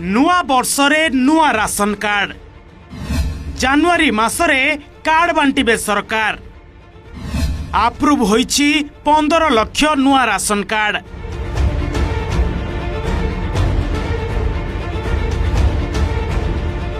नुआ वर्षरे नुआ ration card January मासरे card बांटिबे सरकार। अप्रूव होईछि 15 लाख नुआ राशन कार्ड।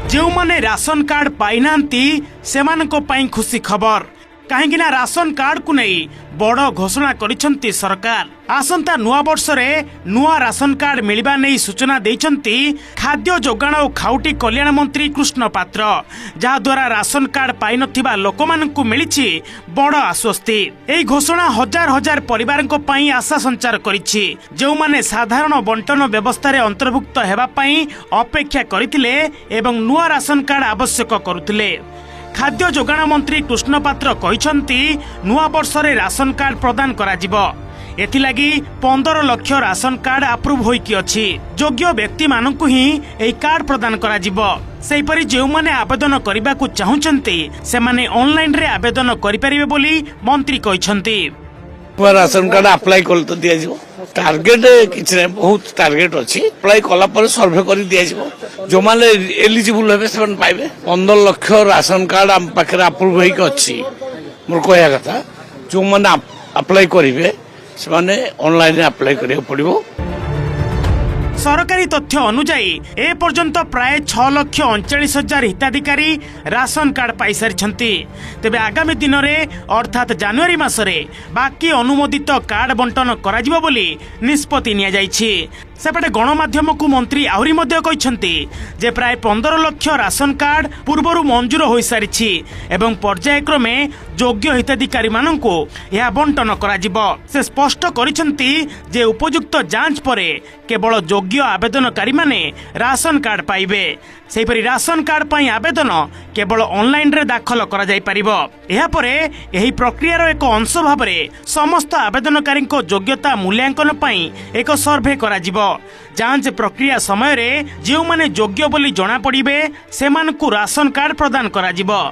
जो माने राशन कार्ड पाइनांती सेमानको पाई खुशी खबर कहीं राशन कार्ड को नहीं बड़ घोषणा करिसंती सरकार। आसंता नुआ वर्ष रे नुआ राशन कार्ड मिलवा नहीं सूचना देइसंती खाद्य जोगाण और खाउटी कल्याण मंत्री कृष्ण पात्र, जहा द्वारा राशन कार्ड पाई नथिबा लोकमानंकु मिलिछि बड़ आश्वस्ति। एई घोषणा हजार हजार परिवारंको पई आशा संचार करिछि, जो माने साधारण बंटन व्यवस्था रे अंतर्भुक्त हेबा पई अपेक्षा करिथिले एवं नुआ राशन कार्ड आवश्यक करुथिले। खाद्य जोगाण मंत्री कृष्ण पात्र कहिसंती नुआ वर्ष रे राशन कार्ड प्रदान करा जिवो। एथिलागी 15 लाख राशन कार्ड अप्रूव होइकी अछि। योग्य व्यक्ति मानकु ही एई कार्ड प्रदान करा जिवो। सेहिपरि जेउ माने आवेदन करिबाकु चाहुचंती सेमाने ऑनलाइन रे आवेदन करि परिबे बोली मंत्री कहिसंती। राशन कार्ड अप्लाई कल तो दिया जिवो। टार्गेट किछ नै, बहुत टार्गेट अछि। अप्लाई कला पर सर्वे करि दिया जिवो। जो माने एलिजिबल हेबे सेवन पाइबे। 15 लाख राशन कार्ड हम पाखरे अप्रूव होइक अछि। मोर कहया कथा जो माने अप्लाई करिवे से माने ऑनलाइन अप्लाई करियो पड़िबो। सरकारी तथ्य अनुसार ए पर्यंत प्राय 6,39,000 हिताधिकारी राशन कार्ड पाई सारी। तेबे आगामी दिन में अर्थात जनवरी मासरे बाकी अनुमोदित कार्ड बंटन करा बोली निष्पत्ति निया जाइछि। सेपटे गणमाध्यम को मंत्री आहरी मध्य कहिसंती जे प्राय 15 लाख राशन कार्ड पूर्वरु मंजूर हो सारी एवं पर्यायक्रमे योग्य हिताधिकारी मानंकु यह बंटन करा जिवो। से स्पष्ट करिसंती जे उपयुक्त जांच परे केवल योग्य आवेदनकारी माने राशन कार्ड पाइबे। सेहिपरि राशन कार्ड पई आवेदन केवल ऑनलाइन रे दाखल करा जाई परिबो। एहा परे एही प्रक्रियार एक अंश भाबरे समस्त आवेदनकारी को योग्यता मूल्यांकन पई एक सर्वे करा जिवो। जांच प्रक्रिया समय रे जेउ माने योग्य बोली जणा पड़िबे सेमानकु राशन कार्ड प्रदान करा जिवो।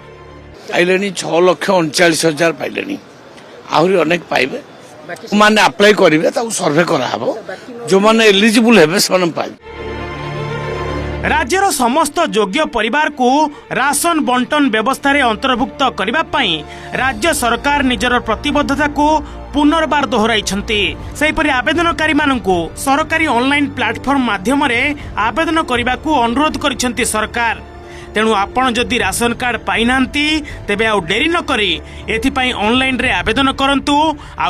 पाइलेनी 6,39,000 पाइलेनी, आहुरी अनेक पाइबे। माने अप्लाई करिवे ता सर्वे करा हबो। जो माने एलिजिबल हेबे सेमान पाइबे। राज्यर समस्त योग्य परिवार को राशन बंटन व्यवस्था रे अंतर्भुक्त करिबा पई राज्य सरकार निजर प्रतिबद्धता को पुनर्बार दोहराइछंती। सेहिपरि आवेदनकारी मानंकु सरकारी ऑनलाइन प्लेटफॉर्म माध्यम रे आवेदन करिबा को अनुरोध करिसंती सरकार। तेणु आपण जदि राशन कार्ड पाइनांती तेबे आ डेरी न करी एथि पई ऑनलाइन रे आवेदन करंतु। आ